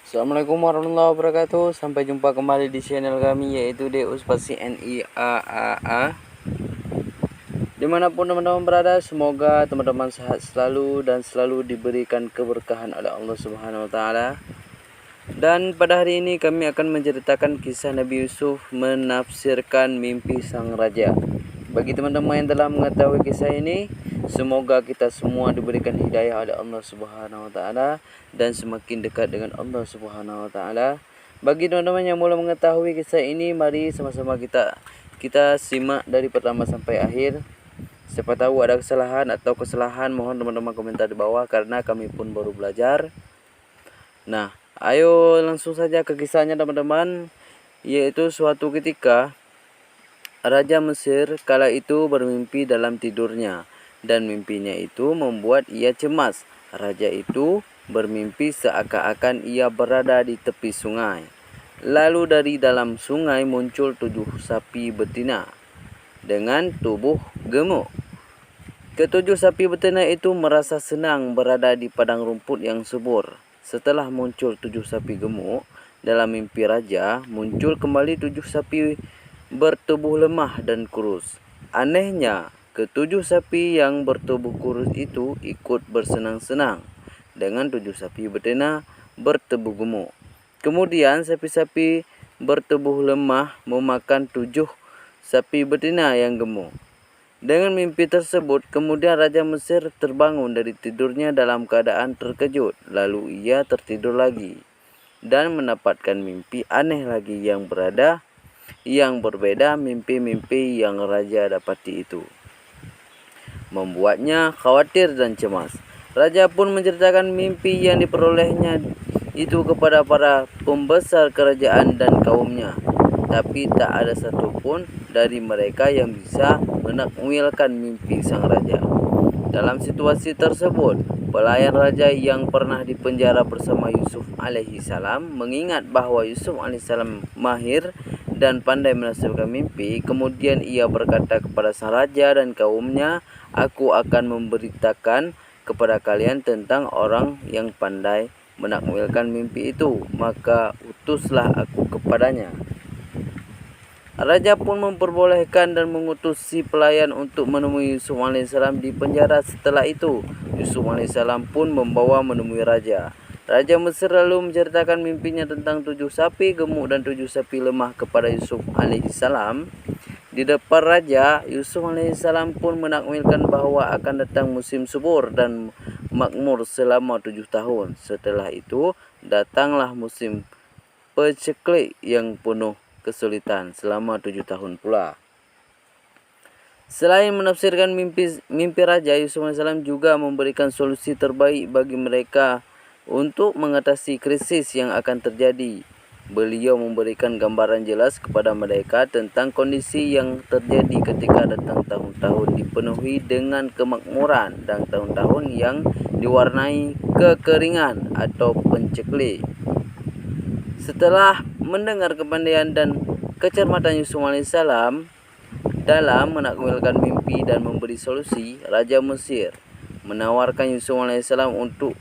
Assalamualaikum warahmatullahi wabarakatuh. Sampai jumpa kembali di channel kami, yaitu Deus Pasti NIAAA. Dimanapun teman-teman berada, semoga teman-teman sehat selalu dan selalu diberikan keberkahan oleh Allah Subhanahu wa Ta'ala. Dan pada hari ini kami akan menceritakan kisah Nabi Yusuf menafsirkan mimpi sang raja. Bagi teman-teman yang telah mengetahui kisah ini, semoga kita semua diberikan hidayah oleh Allah Subhanahu wa Ta'ala dan semakin dekat dengan Allah Subhanahu wa Ta'ala. Bagi teman-teman yang belum mengetahui kisah ini, mari sama-sama kita simak dari pertama sampai akhir. Siapa tahu ada kesalahan, mohon teman-teman komentar di bawah karena kami pun baru belajar. Nah, ayo langsung saja ke kisahnya teman-teman. Yaitu suatu ketika Raja Mesir kala itu bermimpi dalam tidurnya, dan mimpinya itu membuat ia cemas. Raja itu bermimpi seakan-akan ia berada di tepi sungai. Lalu dari dalam sungai muncul 7 sapi betina dengan tubuh gemuk. Ketujuh sapi betina itu merasa senang berada di padang rumput yang subur. Setelah muncul 7 sapi gemuk, dalam mimpi raja muncul kembali 7 sapi bertubuh lemah dan kurus. Anehnya, ketujuh sapi yang bertubuh kurus itu ikut bersenang-senang dengan 7 sapi betina bertubuh gemuk. Kemudian sapi-sapi bertubuh lemah memakan 7 sapi betina yang gemuk. Dengan mimpi tersebut, kemudian Raja Mesir terbangun dari tidurnya dalam keadaan terkejut. Lalu ia tertidur lagi dan mendapatkan mimpi aneh lagi yang berbeda mimpi-mimpi yang raja dapati itu. Membuatnya khawatir dan cemas. Raja pun menceritakan mimpi yang diperolehnya itu kepada para pembesar kerajaan dan kaumnya. Tapi tak ada satupun dari mereka yang bisa menakwilkan mimpi sang raja. Dalam situasi tersebut, pelayan raja yang pernah dipenjara bersama Yusuf alaihissalam mengingat bahwa Yusuf alaihissalam mahir dan pandai menafsirkan mimpi. Kemudian ia berkata kepada sang raja dan kaumnya, "Aku akan memberitakan kepada kalian tentang orang yang pandai menakwilkan mimpi itu, maka utuslah aku kepadanya." Raja pun memperbolehkan dan mengutus si pelayan untuk menemui Yusuf alaihissalam di penjara. Setelah itu, Yusuf alaihissalam pun membawa menemui raja. Raja Mesir lalu menceritakan mimpinya tentang 7 sapi gemuk dan 7 sapi lemah kepada Yusuf alaihissalam. Di depan raja, Yusuf alaihissalam pun menakwilkan bahwa akan datang musim subur dan makmur selama 7 tahun. Setelah itu, datanglah musim paceklik yang penuh kesulitan selama 7 tahun pula. Selain menafsirkan mimpi raja, Yusuf alaihissalam juga memberikan solusi terbaik bagi mereka untuk mengatasi krisis yang akan terjadi. Beliau memberikan gambaran jelas kepada mereka tentang kondisi yang terjadi ketika datang tahun-tahun dipenuhi dengan kemakmuran dan tahun-tahun yang diwarnai kekeringan atau penceklik. Setelah mendengar kepandaian dan kecermatan Yusuf alaihissalam dalam menakwilkan mimpi dan memberi solusi, Raja Mesir menawarkan Yusuf alaihissalam untuk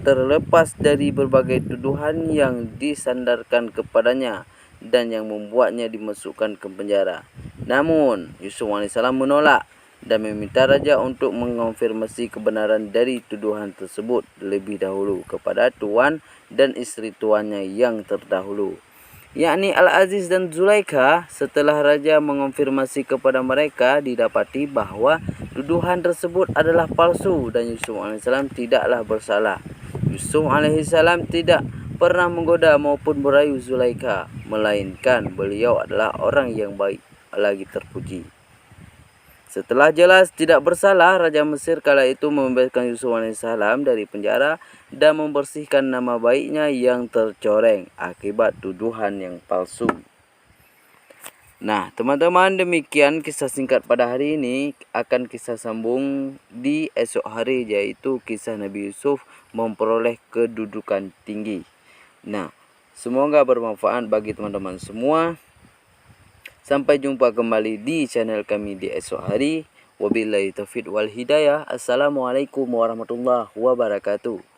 terlepas dari berbagai tuduhan yang disandarkan kepadanya dan yang membuatnya dimasukkan ke penjara. Namun, Yusuf alaihissalam menolak dan meminta raja untuk mengonfirmasi kebenaran dari tuduhan tersebut lebih dahulu kepada tuan dan istri tuannya yang terdahulu, yakni Al-Aziz dan Zulaikha. Setelah raja mengonfirmasi kepada mereka, didapati bahwa tuduhan tersebut adalah palsu dan Yusuf alaihissalam tidaklah bersalah. Yusuf alaihissalam tidak pernah menggoda maupun merayu Zulaikha, melainkan beliau adalah orang yang baik lagi terpuji. Setelah jelas tidak bersalah, Raja Mesir kala itu membebaskan Yusuf alaihissalam dari penjara dan membersihkan nama baiknya yang tercoreng akibat tuduhan yang palsu. Nah, teman-teman, demikian kisah singkat pada hari ini. Akan kisah sambung di esok hari, yaitu kisah Nabi Yusuf memperoleh kedudukan tinggi. Nah, semoga bermanfaat bagi teman-teman semua. Sampai jumpa kembali di channel kami di esok hari. Wabillahi taufiq wal hidayah. Assalamualaikum warahmatullahi wabarakatuh.